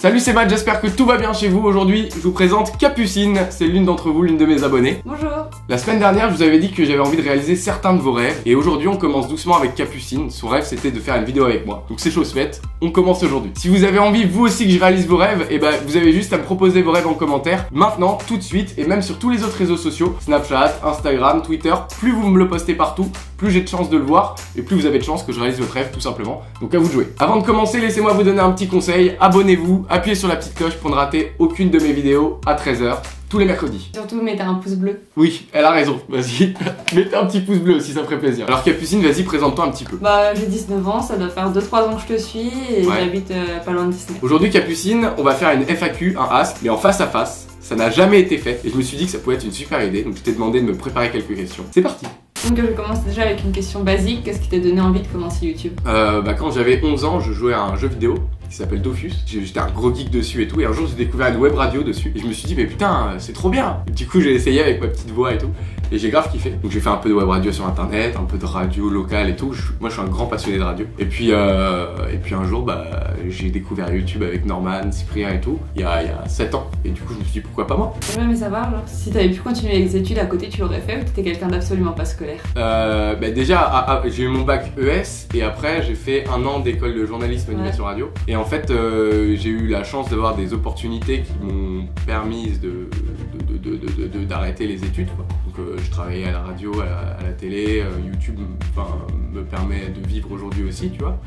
Salut, c'est Matt, j'espère que tout va bien chez vous. Aujourd'hui, je vous présente Capucine, c'est l'une d'entre vous, l'une de mes abonnées. Bonjour. La semaine dernière, je vous avais dit que j'avais envie de réaliser certains de vos rêves. Et aujourd'hui, on commence doucement avec Capucine. Son rêve, c'était de faire une vidéo avec moi. Donc c'est chose faite, on commence aujourd'hui. Si vous avez envie, vous aussi, que je réalise vos rêves, et vous avez juste à me proposer vos rêves en commentaire. Maintenant, tout de suite, et même sur tous les autres réseaux sociaux, Snapchat, Instagram, Twitter, plus vous me le postez partout, plus j'ai de chances de le voir, et plus vous avez de chances que je réalise votre rêve, tout simplement. Donc à vous de jouer. Avant de commencer, laissez-moi vous donner un petit conseil. Abonnez-vous, appuyez sur la petite cloche pour ne rater aucune de mes vidéos à 13 h. Tous les mercredis. Surtout mettez un pouce bleu. Oui, elle a raison, vas-y. Mettez un petit pouce bleu aussi, ça ferait plaisir. Alors Capucine, vas-y, présente-toi un petit peu. Bah j'ai 19 ans, ça doit faire 2-3 ans que je te suis et Ouais. j'habite pas loin de Disney. Aujourd'hui Capucine, on va faire une FAQ, un ask, mais en face à face. Ça n'a jamais été fait et je me suis dit que ça pouvait être une super idée, donc je t'ai demandé de me préparer quelques questions. C'est parti. Donc je commence déjà avec une question basique, qu'est-ce qui t'a donné envie de commencer YouTube? Quand j'avais 11 ans, je jouais à un jeu vidéo qui s'appelle Dofus. J'étais un gros geek dessus et tout, et un jour j'ai découvert une web radio dessus et je me suis dit mais putain c'est trop bien. Et du coup j'ai essayé avec ma petite voix et tout et j'ai grave kiffé. Donc j'ai fait un peu de web radio sur internet, un peu de radio locale et tout. Moi je suis un grand passionné de radio. Et puis un jour j'ai découvert YouTube avec Norman, Cyprien et tout il y a 7 ans et du coup je me suis dit pourquoi pas moi. J'aimerais aimé savoir genre, si t'avais pu continuer les études à côté tu l'aurais fait ou t'étais quelqu'un d'absolument pas scolaire? Déjà j'ai eu mon bac ES et après j'ai fait un an d'école de journalisme animation radio. Et en fait j'ai eu la chance d'avoir des opportunités qui m'ont permis d'arrêter les études quoi. Donc je travaillais à la radio, à la télé, YouTube me permet de vivre aujourd'hui aussi tu vois.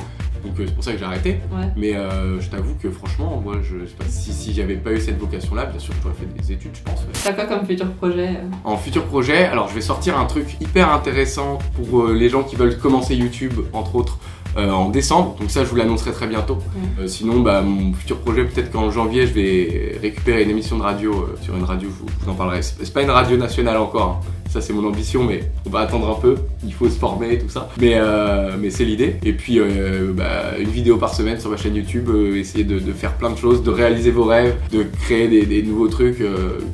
Donc c'est pour ça que j'ai arrêté. Ouais. Mais je t'avoue que franchement moi je sais pas si j'avais pas eu cette vocation là, bien sûr j'aurais fait des études je pense. Ouais. T'as quoi comme futur projet? En futur projet, alors je vais sortir un truc hyper intéressant pour les gens qui veulent commencer YouTube entre autres. En décembre, donc ça je vous l'annoncerai très bientôt. Sinon mon futur projet, peut-être qu'en janvier je vais récupérer une émission de radio sur une radio, je vous en parlerai. C'est pas une radio nationale encore, hein. Ça c'est mon ambition mais on va attendre un peu, il faut se former et tout ça. Mais c'est l'idée. Et puis une vidéo par semaine sur ma chaîne YouTube, essayer de faire plein de choses, de réaliser vos rêves, de créer des nouveaux trucs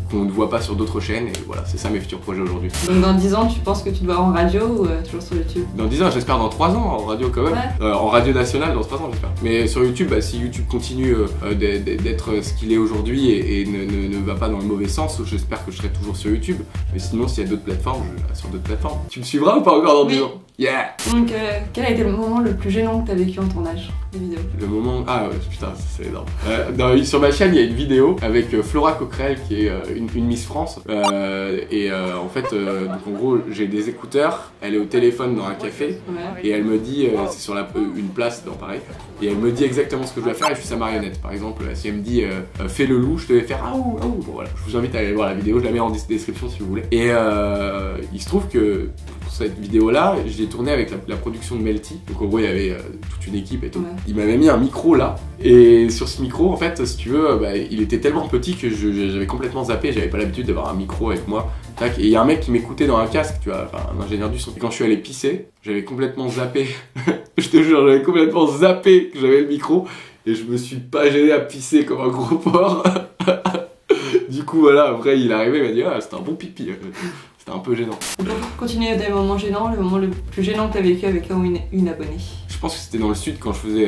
qu'on ne voit pas sur d'autres chaînes. Et voilà, c'est ça mes futurs projets aujourd'hui. Donc dans 10 ans tu penses que tu dois en radio ou toujours sur YouTube? Dans 10 ans, j'espère dans 3 ans en radio quand même. Ouais. En radio nationale dans 3 ans j'espère. Mais sur YouTube, si YouTube continue d'être ce qu'il est aujourd'hui et ne va pas dans le mauvais sens, j'espère que je serai toujours sur YouTube. Mais sinon s'il y a d'autres plateformes, je serai sur d'autres plateformes. Tu me suivras ou pas encore dans 10 ans? Yeah. Donc quel a été le moment le plus gênant que t'as vécu en tournage des vidéos? Le moment... Ah ouais, putain, c'est énorme. Sur ma chaîne, il y a une vidéo avec Flora Coquerel qui est une Miss France. En fait, donc en gros, j'ai des écouteurs, elle est au téléphone dans un café et elle me dit, c'est sur une place dans Paris, et elle me dit exactement ce que je dois faire et je suis sa marionnette. Par exemple, si elle me dit fais le loup, je devais faire ah ouh, ah ouh. Bon voilà, je vous invite à aller voir la vidéo, je la mets en description si vous voulez. Et il se trouve que pour cette vidéo là, je l'ai tournée avec la production de Melty. Donc en gros, il y avait toute une équipe et tout. Ouais. Il m'avait mis un micro là, et sur ce micro, en fait, si tu veux, il était tellement petit que j'avais complètement zappé, j'avais pas l'habitude d'avoir un micro avec moi. Tac, et il y a un mec qui m'écoutait dans un casque, tu vois, enfin un ingénieur du son. Et quand je suis allé pisser, j'avais complètement zappé, je te jure, j'avais complètement zappé que j'avais le micro, et je me suis pas gêné à pisser comme un gros porc. Du coup, voilà, après il est arrivé, il m'a dit ah, c'était un bon pipi. C'était un peu gênant. Pour continuer des moments gênants, le moment le plus gênant que tu as vécu avec une abonnée? Je pense que c'était dans le sud quand je faisais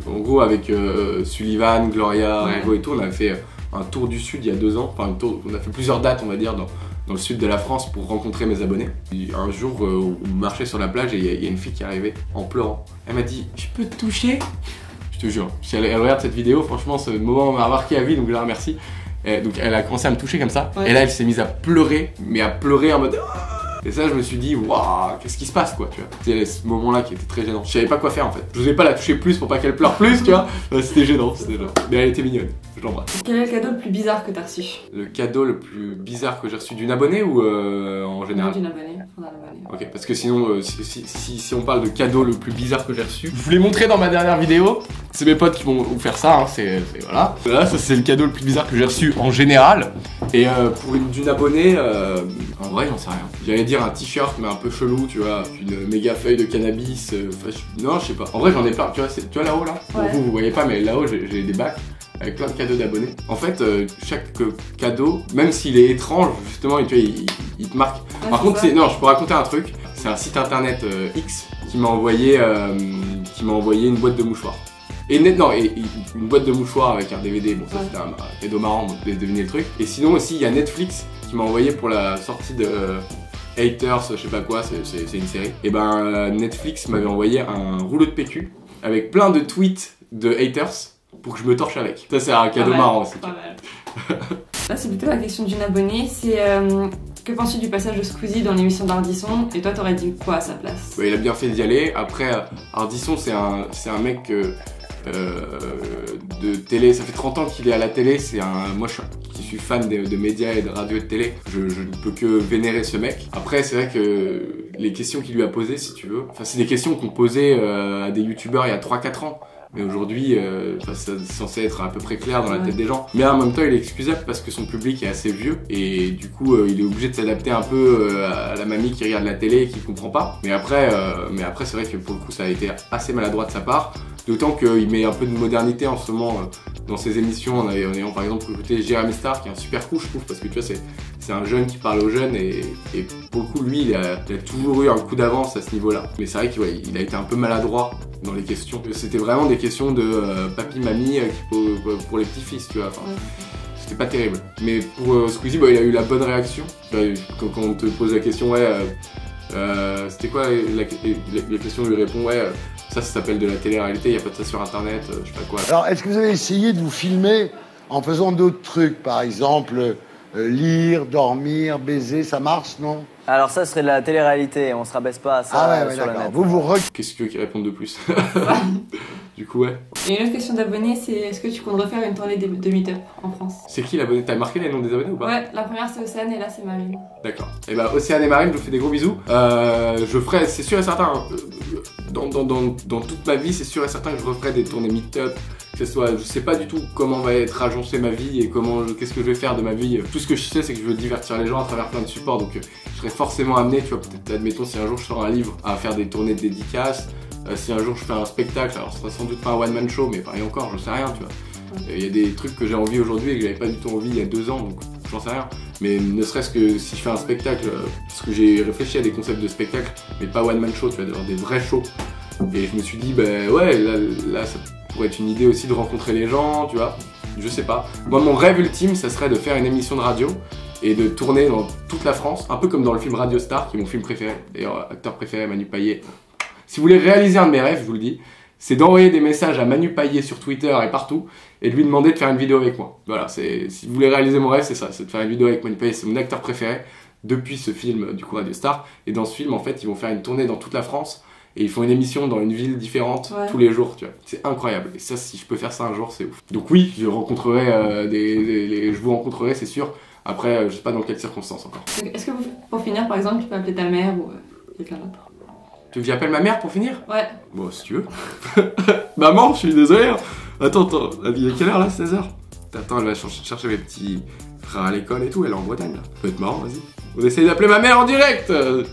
en gros avec Sullivan, Gloria, Rego et tout, on a fait un tour du sud il y a 2 ans, enfin on a fait plusieurs dates on va dire dans le sud de la France pour rencontrer mes abonnés. Et un jour on marchait sur la plage et il y a une fille qui est arrivée en pleurant. Elle m'a dit je peux te toucher? Je te jure, si elle regarde cette vidéo, franchement ce moment m'a marqué à vie donc je la remercie. Et donc elle a commencé à me toucher comme ça, et là elle s'est mise à pleurer, mais à pleurer en mode et ça je me suis dit waouh, qu'est-ce qui se passe quoi, tu vois. C'était ce moment là qui était très gênant, je savais pas quoi faire en fait. Je n'osais pas la toucher plus pour pas qu'elle pleure plus, tu vois. C'était gênant, mais elle était mignonne, je l'embrasse. Quel est le cadeau le plus bizarre que t'as reçu? Le cadeau le plus bizarre que j'ai reçu d'une abonnée ou en général? D'une abonnée, Ok, parce que sinon si on parle de cadeau le plus bizarre que j'ai reçu, je vous l'ai montré dans ma dernière vidéo. C'est mes potes qui vont vous faire ça, hein, voilà. Là, ça c'est le cadeau le plus bizarre que j'ai reçu en général. Et pour d'une abonnée, en vrai, j'en sais rien. J'allais dire un t-shirt, mais un peu chelou, tu vois, une méga feuille de cannabis. Non, je sais pas. En vrai, j'en ai plein. Tu vois là-haut, là, ouais. Vous voyez pas, mais là-haut, j'ai des bacs avec plein de cadeaux d'abonnés. En fait, chaque cadeau, même s'il est étrange, justement, tu vois, il te marque. Ouais, par contre, non, je peux raconter un truc. C'est un site internet X qui m'a envoyé une boîte de mouchoirs. Non, et une boîte de mouchoirs avec un DVD, bon ça c'était un cadeau marrant, donc devinez le truc. Et sinon aussi il y a Netflix qui m'a envoyé pour la sortie de Haters, je sais pas quoi, c'est une série. Et ben Netflix m'avait envoyé un rouleau de PQ avec plein de tweets de haters pour que je me torche avec. Ça c'est un cadeau marrant aussi. Pas mal. Là c'est plutôt la question d'une abonnée, c'est que penses-tu du passage de Squeezie dans l'émission d'Ardisson et toi t'aurais dit quoi à sa place? Ouais, il a bien fait d'y aller. Après Ardisson c'est un mec de télé, ça fait 30 ans qu'il est à la télé, moi qui suis fan de médias et de radio et de télé, je ne peux que vénérer ce mec. Après c'est vrai que les questions qu'il lui a posées, si tu veux, enfin c'est des questions qu'on posait à des youtubeurs il y a 3-4 ans. Mais aujourd'hui, c'est censé être à peu près clair dans la tête des gens. Mais en même temps, il est excusable parce que son public est assez vieux et du coup, il est obligé de s'adapter un peu à la mamie qui regarde la télé et qui comprend pas. Mais après, c'est vrai que pour le coup, ça a été assez maladroit de sa part. D'autant qu'il met un peu de modernité en ce moment dans ses émissions, en ayant par exemple écouté Jérémy Star, qui est un super coup, je trouve, parce que tu vois, c'est un jeune qui parle aux jeunes et pour le coup, lui, il a toujours eu un coup d'avance à ce niveau-là. Mais c'est vrai qu'il a été un peu maladroit dans les questions. C'était vraiment des questions de papy, mamie pour les petits-fils, tu vois. Enfin, c'était pas terrible. Mais pour Squeezie, il a eu la bonne réaction. Quand on te pose la question, c'était quoi la question, lui répond, ça s'appelle de la télé-réalité, il n'y a pas de ça sur internet, je sais pas quoi. Alors, est-ce que vous avez essayé de vous filmer en faisant d'autres trucs, par exemple lire, dormir, baiser, ça marche, non? Alors ça serait de la télé-réalité, on se rabaisse pas à ça sur le net. Qu'est-ce que tu veux qu'ils répondent de plus? Du coup, ouais. Et une autre question d'abonnés, c'est est-ce que tu comptes refaire une tournée de meet-up en France? C'est qui l'abonné? T'as marqué les noms des abonnés ou pas? Ouais, la première c'est Océane et là c'est Marine. D'accord. Et bah Océane et Marine, je vous fais des gros bisous. Je ferai, c'est sûr et certain, dans toute ma vie, c'est sûr et certain que je referai des tournées meet-up. Que ce soit, je sais pas du tout comment va être agencée ma vie et qu'est-ce que je vais faire de ma vie. Tout ce que je sais, c'est que je veux divertir les gens à travers plein de supports. Donc je serai forcément amené, tu vois, peut-être, admettons, si un jour je sors un livre, à faire des tournées de dédicaces. Si un jour je fais un spectacle, alors ce sera sans doute pas un one-man show, mais pareil encore, je sais rien, tu vois. Il y a des trucs que j'ai envie aujourd'hui et que j'avais pas du tout envie il y a 2 ans, donc j'en sais rien. Mais ne serait-ce que si je fais un spectacle, parce que j'ai réfléchi à des concepts de spectacle, mais pas one-man show, tu vois, des vrais shows. Et je me suis dit, là ça pourrait être une idée aussi de rencontrer les gens, tu vois. Je sais pas. Moi, mon rêve ultime, ça serait de faire une émission de radio et de tourner dans toute la France, un peu comme dans le film Radio Star, qui est mon film préféré. D'ailleurs, acteur préféré, Manu Payet. Si vous voulez réaliser un de mes rêves, je vous le dis, c'est d'envoyer des messages à Manu Payet sur Twitter et partout et de lui demander de faire une vidéo avec moi. Voilà, si vous voulez réaliser mon rêve, c'est ça, c'est de faire une vidéo avec Manu Payet. C'est mon acteur préféré depuis ce film, du coup, Radio Star. Et dans ce film, en fait, ils vont faire une tournée dans toute la France et ils font une émission dans une ville différente tous les jours, tu vois. C'est incroyable. Et ça, si je peux faire ça un jour, c'est ouf. Donc oui, je rencontrerai je vous rencontrerai, c'est sûr. Après, je sais pas dans quelles circonstances encore. Est-ce que pour finir, par exemple, tu peux appeler ta mère ou quelqu'un d'autre? Tu veux que j'appelle ma mère pour finir? Ouais. Bon, si tu veux. Maman, je suis désolé. Attends, il est quelle heure là? 16h? Attends, elle va chercher mes petits frères à l'école et tout, elle est en Bretagne là. Ça peut être marrant, vas-y. On essaye d'appeler ma mère en direct. Allô?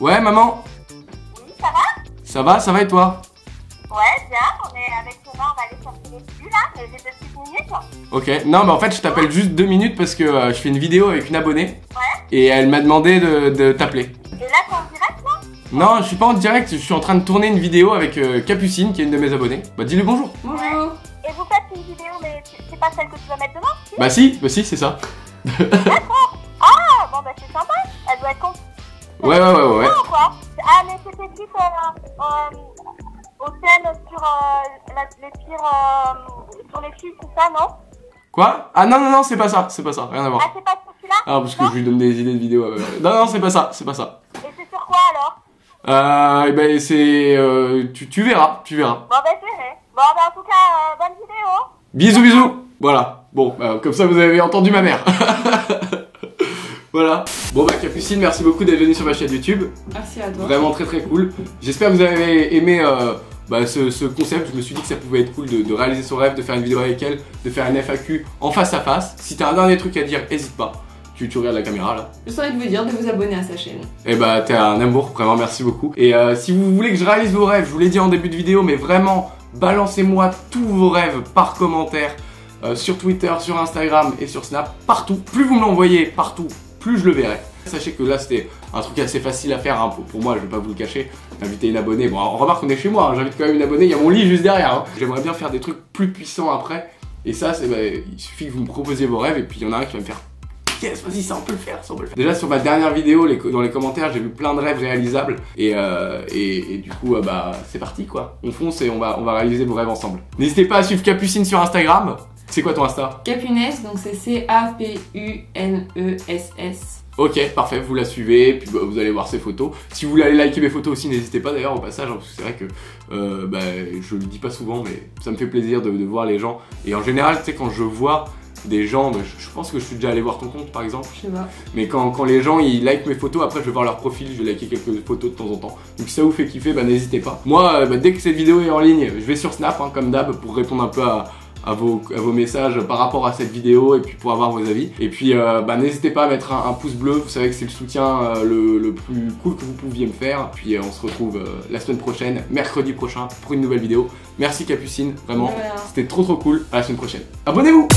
Ouais, maman? Oui, ça va? Ça va et toi? Ouais, bien, on est avec Thomas, on va aller chercher les flux là, j'ai 2 petites minutes. Ok, non mais en fait je t'appelle juste 2 minutes parce que je fais une vidéo avec une abonnée. Ouais. Et elle m'a demandé de t'appeler. Et là t'es en direct là? Non, je suis pas en direct, je suis en train de tourner une vidéo avec Capucine qui est une de mes abonnées. Bah dis-lui bonjour. Bonjour. Ouais. Et vous faites une vidéo mais c'est pas celle que tu vas mettre demain? Si? Bah si, c'est ça. D'accord. Ah, bon bah c'est sympa, elle doit être contente. Ouais. Quoi. Ah mais c'était dit aux scènes sur les pires sur les filles, tout ça, non? Quoi? Ah non, c'est pas ça, rien à voir. Ah c'est pas celui-là? Ah parce que je lui donne des idées de vidéos. Non, c'est pas ça. Et c'est sur quoi alors? Tu verras. Bon bah je verrai. Bon bah en tout cas, bonne vidéo. Bisous. Voilà. Bon, comme ça vous avez entendu ma mère. Voilà. Bon bah Capucine, merci beaucoup d'être venue sur ma chaîne YouTube. Merci à toi. Vraiment très cool. J'espère que vous avez aimé ce concept. Je me suis dit que ça pouvait être cool de réaliser son rêve, de faire une vidéo avec elle, de faire une FAQ en face à face. Si t'as un dernier truc à dire, hésite pas. Tu regardes la caméra là. Juste envie de vous dire de vous abonner à sa chaîne. Et bah t'es un amour, vraiment merci beaucoup. Et si vous voulez que je réalise vos rêves, je vous l'ai dit en début de vidéo, mais vraiment balancez-moi tous vos rêves par commentaire sur Twitter, sur Instagram et sur Snap, partout. Plus vous me l'envoyez partout, plus je le verrai. Sachez que là c'était un truc assez facile à faire hein, pour moi, je vais pas vous le cacher, inviter une abonnée. Bon, on remarque qu'on est chez moi, hein, j'invite quand même une abonnée, il y a mon lit juste derrière. Hein. J'aimerais bien faire des trucs plus puissants après. Et ça, il suffit que vous me proposiez vos rêves et puis il y en a un qui va me faire yes, vas-y, ça on peut le faire, ça on peut le faire. Déjà sur ma dernière vidéo, dans les commentaires, j'ai vu plein de rêves réalisables et du coup, bah c'est parti quoi. On fonce et on va réaliser vos rêves ensemble. N'hésitez pas à suivre Capucine sur Instagram. C'est quoi ton Insta? Capuness, donc c'est C-A-P-U-N-E-S-S. Ok, parfait, vous la suivez, puis bah, vous allez voir ses photos. Si vous voulez aller liker mes photos aussi, n'hésitez pas d'ailleurs au passage, hein, parce que c'est vrai que bah, je le dis pas souvent, mais ça me fait plaisir de voir les gens. Et en général, tu sais, quand je vois des gens, je pense que je suis déjà allé voir ton compte par exemple. Je sais pas. Mais quand les gens ils likent mes photos, après je vais voir leur profil, je vais liker quelques photos de temps en temps. Donc si ça vous fait kiffer, bah n'hésitez pas. Moi, bah, dès que cette vidéo est en ligne, je vais sur Snap, hein, comme d'hab, pour répondre un peu à vos messages par rapport à cette vidéo et puis pour avoir vos avis. Et puis bah, n'hésitez pas à mettre un pouce bleu, vous savez que c'est le soutien le plus cool que vous pouviez me faire. Puis on se retrouve la semaine prochaine, mercredi prochain, pour une nouvelle vidéo. Merci Capucine, vraiment, c'était trop cool. À la semaine prochaine. Abonnez-vous!